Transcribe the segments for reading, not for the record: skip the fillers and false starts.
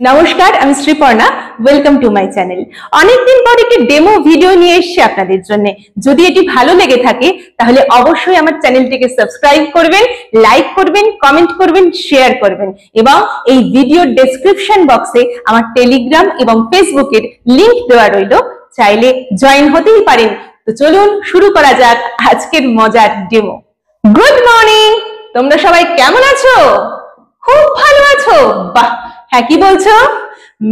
নমস্কার, আমি Sriparna. Welcome to my channel. অনেকদিন পর একটি ডেমো ভিডিও নিয়ে এসেছি আপনাদের জন্য। যদি এটি ভালো লেগে থাকে তাহলে অবশ্যই আমার চ্যানেলটিকে সাবস্ক্রাইব করবেন, লাইক করবেন, কমেন্ট করবেন, শেয়ার করবেন এবং এই ভিডিওর ডেসক্রিপশন বক্সে আমার টেলিগ্রাম এবং ফেসবুকের লিংক দেওয়া রইল, চাইলে জয়েন হতেই পারেন। তো চলুন শুরু করা যাক আজকের মজার ডেমো। গুড মর্নিং, তোমরা সবাই কেমন আছো? খুব ভালো আছো? বাহ, হ্যাঁ কি বলছো?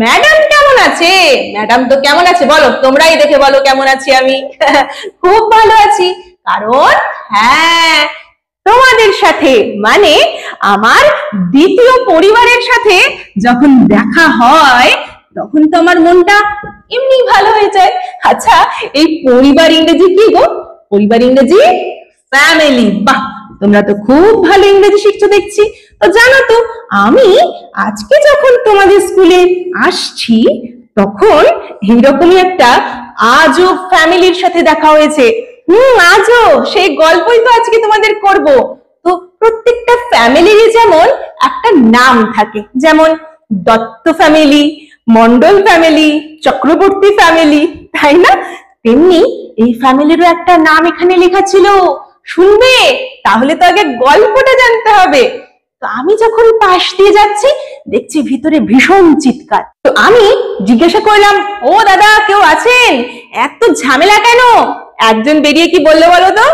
ম্যাডাম কেমন আছে? ম্যাডাম তো কেমন আছে বলো, তোমরাই দেখে বলো কেমন আছি আমি। খুব ভালো আছি, কারণ হ্যাঁ তোমাদের সাথে মানে আমার দ্বিতীয় পরিবারের সাথে যখন দেখা হয় তখন তো আমার মনটা এমনি ভালো হয়ে যায়। আচ্ছা, এই পরিবার ইংরেজি কি গো? পরিবার ইংরেজি ফ্যামিলি। বাহ, তোমরা তো খুব ভালো ইংরেজি শিখছো দেখছি। তো জানো তো, আমি আজকে যখন তোমাদের স্কুলে আসছি তখন এইরকমই একটা আজব ফ্যামিলির সাথে দেখা হয়েছে। আজব সেই গল্পই তো আজকে তোমাদের করব। তো প্রত্যেকটা ফ্যামিলিরই যেমন একটা নাম থাকে, যেমন Dutta family, Mondal family, Chakraborty family, তাই না? তেমনি এই ফ্যামিলিরও একটা নাম এখানে লেখা ছিল। শুনবে? তাহলে তো আগে গল্পটা জানতে হবে। তো আমি যখন পাশ দিয়ে যাচ্ছি দেখছি ভিতরে ভীষণ চিৎকার। তো আমি জিজ্ঞাসা করলাম, ও দাদা কেউ আছেন? এত ঝামেলা কেন? একজন বেরিয়ে কি বললো বলো তো?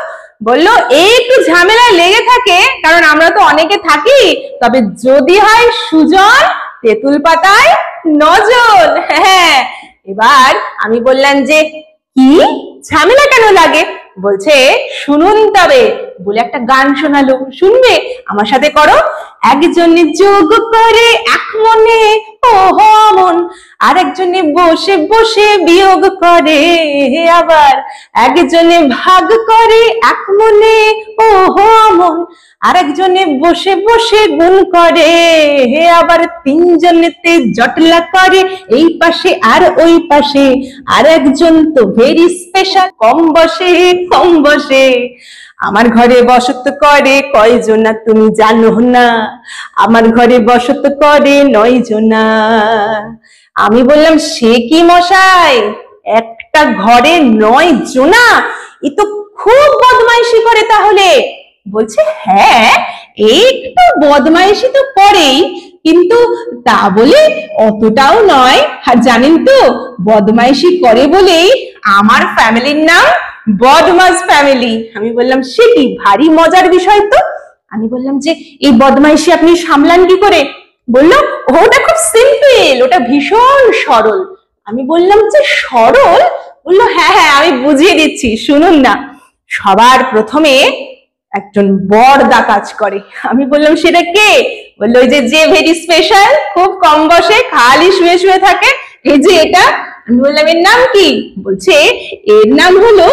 বললো একটু ঝামেলা লেগে থাকে, কারণ আমরা তো অনেকে থাকি, তবে যদি হয় সুজন, তেঁতুল পাতায় নজন। হ্যাঁ, এবার আমি বললাম যে কি ঝামেলা কেন লাগে? বলছে শুনুন তবে, বলে একটা গান শোনালো। শুনবে? আমার সাথে করো। একজনে যোগ করে এক মনে ওহ মন, আর একজনে বসে বসে বিয়োগ করে, আবার একজনে ভাগ করে এক মনে ওহ মন, আর একজনে বসে বসে গুণ করে, আবার তিনজনেতে জটলা করে এই পাশে আর ওই পাশে, আর একজন তো ভেরি স্পেশাল, কম বসে কম বসে। আমার ঘরে বসত করে কয়জনা তুমি জানো না, আমার ঘরে বসত করে 9 জনা। আমি বললাম সে কি মশাই, একটা ঘরে 9 জনা? এ তো খুব বদমাইশি করে তাহলে। বলছে হ্যাঁ, একটু বদমাইশি তো করেই, কিন্তু তা বলে অতটাও নয়। আর জানেন তো, বদমাইশি করে বলেই আমার ফ্যামিলির নাম বদমাস ফ্যামিলি। আমি বললাম সে কি, ভারী মজার বিষয় তো। আমি বললাম যে এই বদমাইশি আপনি সামলান কি করে? বললো ওটা খুব সিম্পল, ওটা ভীষণ সরল। আমি বললাম যে সরল? বললো হ্যাঁ হ্যাঁ, আমি বুঝিয়ে দিচ্ছি, শুনুন না। সবার প্রথমে একজন বড়দা কাজ করে। আমি বললাম সেটা কে? বললো ওই যে ভেরি স্পেশাল, খুব কম বসে, খালি শুয়ে শুয়ে থাকে, এই যে এটা। আমি বললাম এর নাম কি? বলছে এর নাম হলো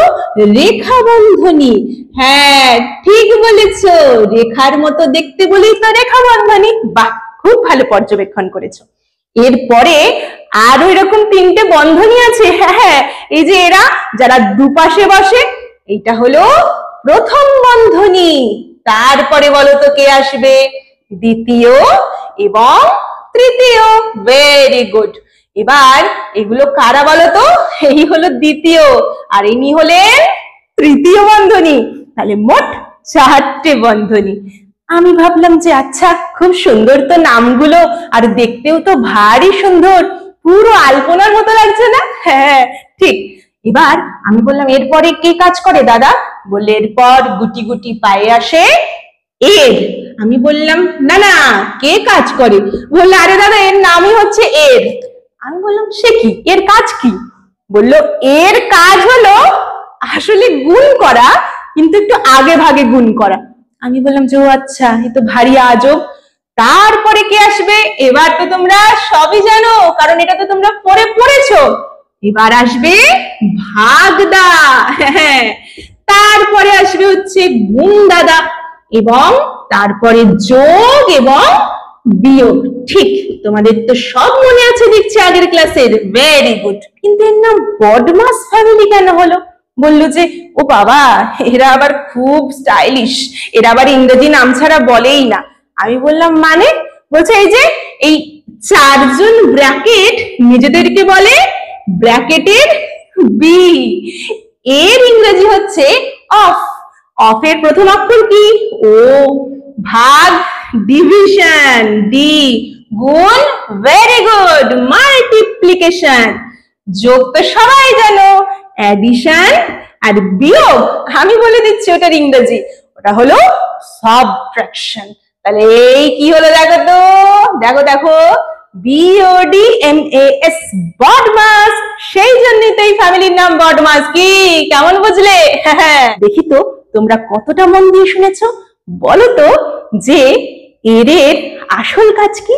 রেখা বন্ধনী। হ্যাঁ ঠিক বলেছো, রেখার মতো দেখতে বলেই তো রেখা বন্ধনী। বাহ, খুব ভালো পর্যবেক্ষণ করেছো। এরপরে আরো এরকম 3টে বন্ধনী আছে। হ্যাঁ, এই যে এরা যারা দুপাশে বসে, এইটা হলো প্রথম বন্ধনী। তারপরে বলো তো কে আসবে? দ্বিতীয় এবং তৃতীয়। Very good. এবার এগুলো কারা বলো তো? এই হলো দ্বিতীয়, আর ইনি হলেন তৃতীয় বন্ধনী। তাহলে মোট 4টে বন্ধনী। আমি ভাবলাম যে আচ্ছা, খুব সুন্দর তো নামগুলো, আর দেখতেও তো ভারী সুন্দর, পুরো আলপনার মতো লাগছে না? হ্যাঁ ঠিক। এবার আমি বললাম এরপরে কে কাজ করে দাদা? বললে এরপর গুটি গুটি পায়ে আসে এর। আমি বললাম না না, কে কাজ করে? বললে আরে দাদা এর নামই হচ্ছে এর। আমি বললাম সে কি, এর কাজ কি? বললো এর কাজ হলো আসলে গুণ করা, কিন্তু একটু আগে ভাগে গুণ করা। আমি বললাম যে ও আচ্ছা, এ তো ভারী আজব। তারপরে কে আসবে? এবার তো তোমরা সবই জানো, কারণ এটা তো তোমরা পড়েছো। এবার আসবে ভাগদা। হ্যাঁ, তারপরে আসবে হচ্ছে গুণ দাদা, এবং তারপরে যোগ এবং বিয়োগ। ঠিক, তোমাদের তো সব মনে আছে দেখছি আগের ক্লাসের। Very good. কিন্তু এর নাম বদমাস ফ্যামিলি কেন হলো? বললো যে ও বাবা, এরা আবার খুব স্টাইলিশ, এরা আবার ইংরেজি নাম ছাড়া বলেই না। আমি বললাম মানে? বলছে এই যে এই চারজন ব্র্যাকেট নিজেদেরকে বলে ব্র্যাকেটের বি। এর ইংরেজি হচ্ছে অফ। অফের প্রথম অক্ষর কি? ও। ভাগ ডিভিশন, ডি। গুণ ভেরি গুড মাল্টিপ্লিকেশন। যোগ তো সবাই জানো, অ্যাডিশন। আর বিয়োগ আমি বলে দিচ্ছি ওটার ইংরেজি, ওটা হলো সাবট্রাকশন। তাহলে এই কি হলো দেখো তো, দেখো দেখো, BODMAS, বদমাস। সেই জন্যই তো এই ফ্যামিলির নাম বদমাস। কি কেমন বুঝলে? দেখি তো তোমরা কতটা মন দিয়ে শুনেছো। বলো তো যে এর আসল কাজ কি?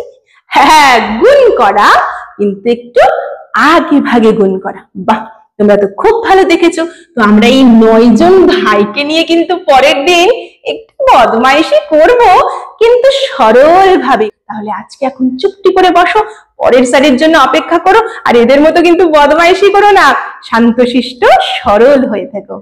হ্যাঁ, গুণ করা, কিন্তু একটু আগে ভাগে গুণ করা। বাহ, তোমরা তো খুব ভালো দেখেছো। তো আমরা এই 9 জন ভাইকে নিয়ে কিন্তু পরের দিন একটু বদমাইশি করব, কিন্তু সরল ভাবে। তাহলে আজকে এখন চুপটি করে বসো, পরের স্যারের জন্য অপেক্ষা করো, আর এদের মতো কিন্তু বদমাইশি করো না, শান্তশিষ্ট সরল হয়ে থেকো।